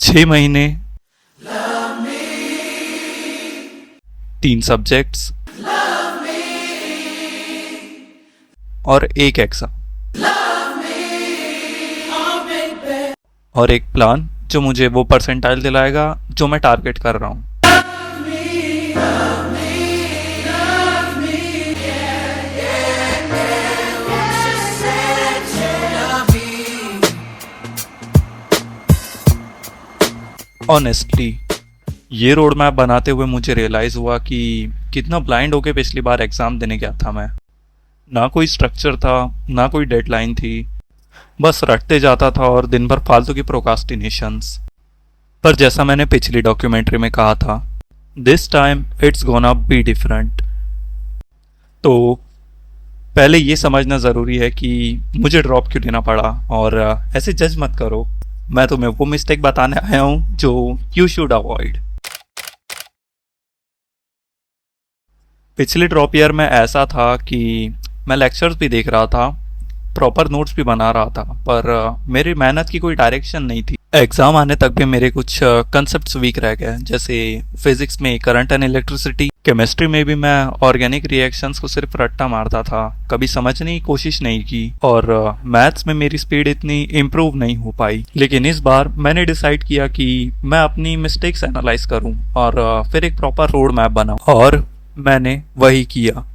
6 महीने, 3 सब्जेक्ट्स और एक एग्जाम और एक प्लान जो मुझे वो परसेंटाइल दिलाएगा जो मैं टारगेट कर रहा हूँ। ऑनेस्टली ये रोड मैप बनाते हुए मुझे रियलाइज हुआ कि कितना ब्लाइंड होके पिछली बार एग्जाम देने गया था मैं। ना कोई स्ट्रक्चर था, ना कोई डेडलाइन थी, बस रटते जाता था और दिन भर फालतू की प्रोकास्टिनेशंस। पर जैसा मैंने पिछली डॉक्यूमेंट्री में कहा था, this time it's gonna be different. तो पहले ये समझना ज़रूरी है कि मुझे ड्रॉप क्यों लेना पड़ा, और ऐसे जज मत करो। मैं तुम्हें वो मिस्टेक बताने आया हूँ जो यू शुड अवॉइड। पिछले ड्रॉप ईयर में ऐसा था कि मैं लेक्चर्स भी देख रहा था, प्रॉपर नोट्स भी बना रहा था, पर मेरी मेहनत की कोई डायरेक्शन नहीं थी। एग्ज़ाम आने तक भी मेरे कुछ कंसेप्ट्स वीक रह गए, जैसे फिजिक्स में करंट एंड इलेक्ट्रिसिटी, केमिस्ट्री में भी मैं ऑर्गेनिक रिएक्शंस को सिर्फ रट्टा मारता था, कभी समझने की कोशिश नहीं की, और मैथ्स में मेरी स्पीड इतनी इम्प्रूव नहीं हो पाई। लेकिन इस बार मैंने डिसाइड किया कि मैं अपनी मिस्टेक्स एनालाइज करूं और फिर एक प्रॉपर रोड मैप बनाऊं, और मैंने वही किया।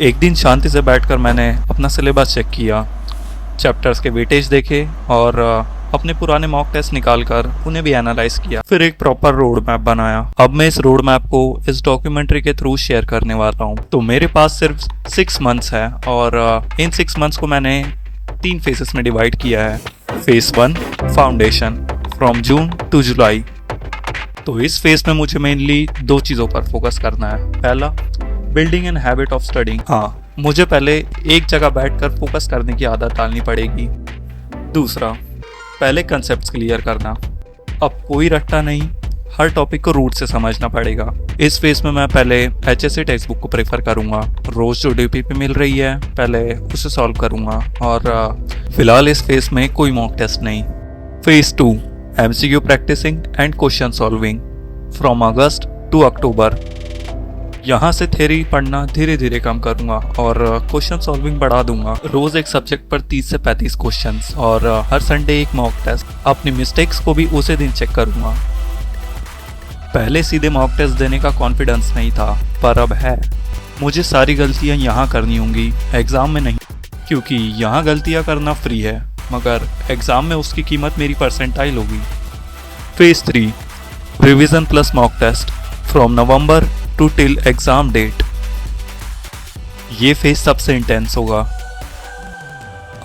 एक दिन शांति से बैठकर मैंने अपना सिलेबस चेक किया, चैप्टर्स के वेटेज देखे और अपने पुराने मॉक टेस्ट निकालकर उन्हें भी एनालाइज किया, फिर एक प्रॉपर रोड मैप बनाया। अब मैं इस रोड मैप को इस डॉक्यूमेंट्री के थ्रू शेयर करने वाला हूँ। तो मेरे पास सिर्फ 6 मंथ्स है और इन 6 मंथ्स को मैंने 3 फेजेस में डिवाइड किया है। Phase 1 foundation, from June to July. तो इस फेज में मुझे मेनली 2 चीज़ों पर फोकस करना है। पहला, building an habit of studying. हाँ, मुझे पहले एक जगह बैठकर फोकस करने की आदत डालनी पड़ेगी। दूसरा, पहले कंसेप्ट्स क्लियर करना। अब कोई रट्टा नहीं, हर टॉपिक को रूट से समझना पड़ेगा। इस फेज में मैं पहले HSC टेक्स्ट बुक को प्रेफर करूंगा। रोज जो DP मिल रही है पहले उसे सॉल्व करूंगा, और फिलहाल इस फेज में कोई मॉक टेस्ट नहीं। Phase 2, MCQ practising and question solving, from August to October. यहाँ से थ्योरी पढ़ना धीरे धीरे कम करूंगा और क्वेश्चन सॉल्विंग बढ़ा दूंगा। रोज एक सब्जेक्ट पर 30 से 35 क्वेश्चंस और हर संडे एक मॉक टेस्ट। अपनी मिस्टेक्स को भी उसी दिन चेक करूंगा। पहले सीधे मॉक टेस्ट देने का कॉन्फिडेंस नहीं था, पर अब है। मुझे सारी गलतियां यहाँ करनी होंगी, एग्जाम में नहीं, क्योंकि यहाँ गलतियाँ करना फ्री है, मगर एग्जाम में उसकी कीमत मेरी परसेंटाइल होगी। Phase 3, revision plus mock test, from November to till exam date. ये फेज सबसे इंटेंस होगा।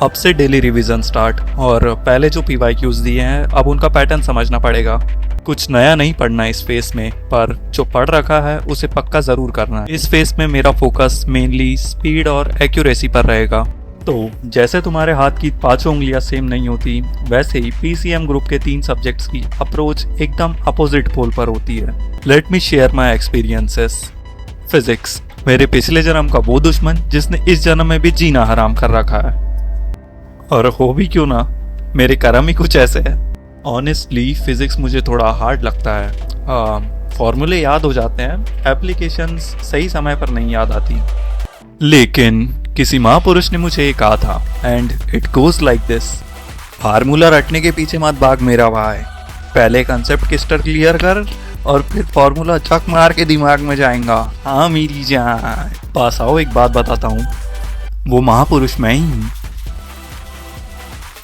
अब से डेली रिवीजन स्टार्ट, और पहले जो PYQs दिए हैं अब उनका पैटर्न समझना पड़ेगा। कुछ नया नहीं पढ़ना इस फेज में, पर जो पढ़ रखा है उसे पक्का जरूर करना है। इस फेज में मेरा फोकस मेनली स्पीड और एक्यूरेसी पर रहेगा। तो जैसे तुम्हारे हाथ की 5 उंगलियां सेम नहीं होती, वैसे ही PCM ग्रुप के 3 सब्जेक्ट्स की अप्रोच एकदम अपोजिट पोल पर होती है। Let me share my experiences. Physics, मेरे पिछले जन्म का वो दुश्मन जिसने इस जन्म में भी जीना हराम कर रखा है, और हो भी क्यों ना, मेरे कर्म ही कुछ ऐसे है। ऑनेस्टली फिजिक्स मुझे थोड़ा हार्ड लगता है। फॉर्मूले याद हो जाते हैं, एप्लीकेशंस सही समय पर नहीं याद आती। लेकिन किसी महापुरुष ने मुझे ये कहा था, and it goes like this. Formula रटने के पीछे मत भाग मेरा भाई, पहले कंसेप्ट क्लिस्टर क्लियर कर और फिर फार्मूला चक मार के दिमाग में जाएगा। हाँ मेरी जान, पास आओ, एक बात बताता हूँ, वो महापुरुष मैं ही हूँ।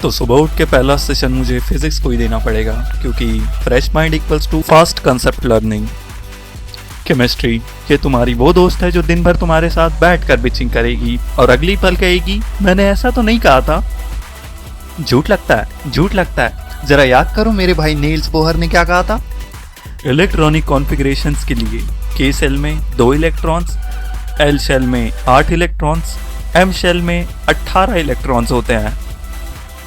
तो सुबह उठ के पहला सेशन मुझे फिजिक्स को ही देना पड़ेगा, क्योंकि fresh mind equals to fast concept learning. Chemistry, ये तुम्हारी वो दोस्त है जो दिन भर तुम्हारे साथ बैठकर बिचिंग करेगी और अगली पल कहेगी मैंने ऐसा तो नहीं कहा था। झूठ लगता है, झूठ लगता है, जरा याद करो मेरे भाई नील्स बोहर ने क्या कहा था। इलेक्ट्रॉनिक कॉन्फ़िगरेशंस के लिए K शेल में 2 इलेक्ट्रॉन्स, L शेल में 8 इलेक्ट्रॉन्स, M शेल में 18 इलेक्ट्रॉन्स होते हैं।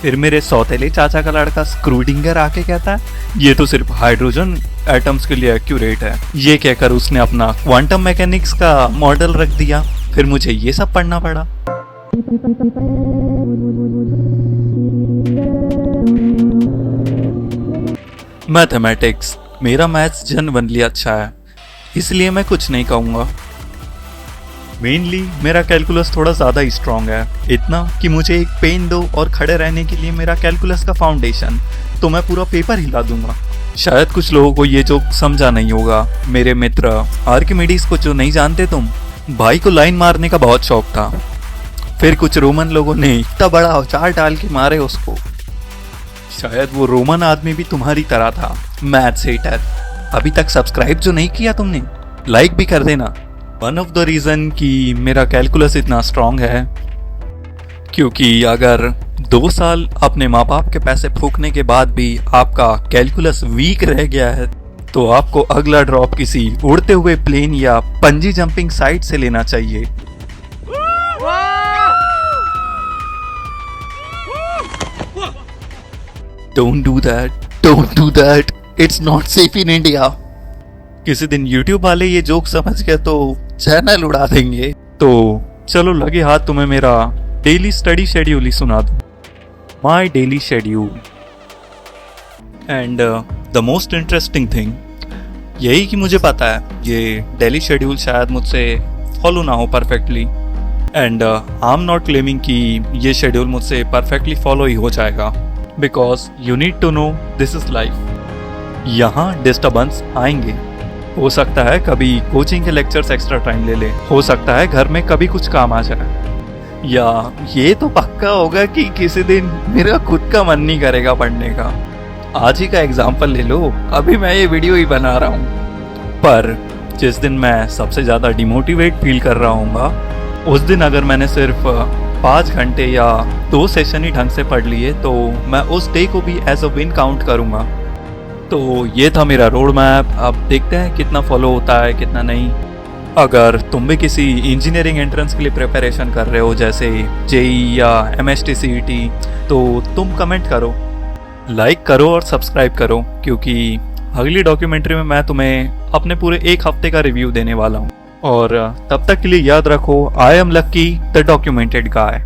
फिर मेरे सौतेले चाचा का लड़का स्क्रूडिंगर आके कहता है ये तो सिर्फ हाइड्रोजन एटम्स के लिए एक्यूरेट है। ये कहकर उसने अपना क्वांटम मैकेनिक्स का मॉडल रख दिया। फिर मुझे ये सब पढ़ना पड़ा। मैथमेटिक्स, मेरा मैथ्स जनरली अच्छा है, इसलिए मैं कुछ नहीं कहूँगा। मेनली मेरा कैलकुलस थोड़ा ज़्यादा ही स्ट्रांग है, इतना कि मुझे एक पेन दो और खड़े रहने के लिए मेरा कैलकुलस का फाउंडेशन, तो मैं पूरा पेपर हिला दूंगा। शायद कुछ लोगों को ये जोक समझा नहीं होगा। मेरे मित्र आर्किमिडीज को जो नहीं जानते तुम, भाई को लाइन मारने का बहुत शौक था, फिर कुछ रोमन लोगों ने इतना बड़ा औजार डाल के मारे उसको। शायद वो रोमन आदमी भी तुम्हारी तरह था, मैथ्स हेटर। अभी तक सब्सक्राइब जो नहीं किया तुमने, लाइक भी कर देना। वन ऑफ द रीजन कि मेरा कैलकुलस इतना स्ट्रांग है, क्योंकि अगर 2 साल अपने माँ बाप के पैसे फूकने के बाद भी आपका कैलकुलस वीक रह गया है, तो आपको अगला ड्रॉप किसी उड़ते हुए प्लेन या पंजी जंपिंग साइट से लेना चाहिए। Don't do that. Don't do that. It's not safe in India. किसी दिन YouTube वाले ये जोक समझ गए तो चैनल उड़ा देंगे। तो चलो लगे हाथ तुम्हें मेरा डेली स्टडी शेड्यूल ही सुना दूं। My daily schedule and the most interesting thing यही कि मुझे पता है ये डेली शेड्यूल शायद मुझसे फॉलो ना हो perfectly, and I am not claiming कि ये शेड्यूल मुझसे परफेक्टली फॉलो ही हो जाएगा, because you need to know this is life. यहाँ डिस्टर्बेंस आएंगे, हो सकता है कभी कोचिंग के लेक्चर्स एक्स्ट्रा टाइम ले ले, हो सकता है घर में कभी कुछ काम आ जाए, या ये तो पक्का होगा कि किसी दिन मेरा खुद का मन नहीं करेगा पढ़ने का। आज ही का एग्जाम्पल ले लो, अभी मैं ये वीडियो ही बना रहा हूँ, पर जिस दिन मैं सबसे ज़्यादा डिमोटिवेट फील कर रहा हूँगा, उस दिन अगर मैंने सिर्फ 5 घंटे या 2 सेशन ही ढंग से पढ़ लिए तो मैं उस डे को भी एज अ विन काउंट करूँगा। तो ये था मेरा रोड मैप। अब देखते हैं कितना फॉलो होता है कितना नहीं। अगर तुम भी किसी इंजीनियरिंग एंट्रेंस के लिए प्रिपरेशन कर रहे हो, जैसे जेई या MST CET, तो तुम कमेंट करो, लाइक करो और सब्सक्राइब करो, क्योंकि अगली डॉक्यूमेंट्री में मैं तुम्हें अपने पूरे 1 हफ्ते का रिव्यू देने वाला हूँ। और तब तक के लिए याद रखो, I am lucky the documented guy.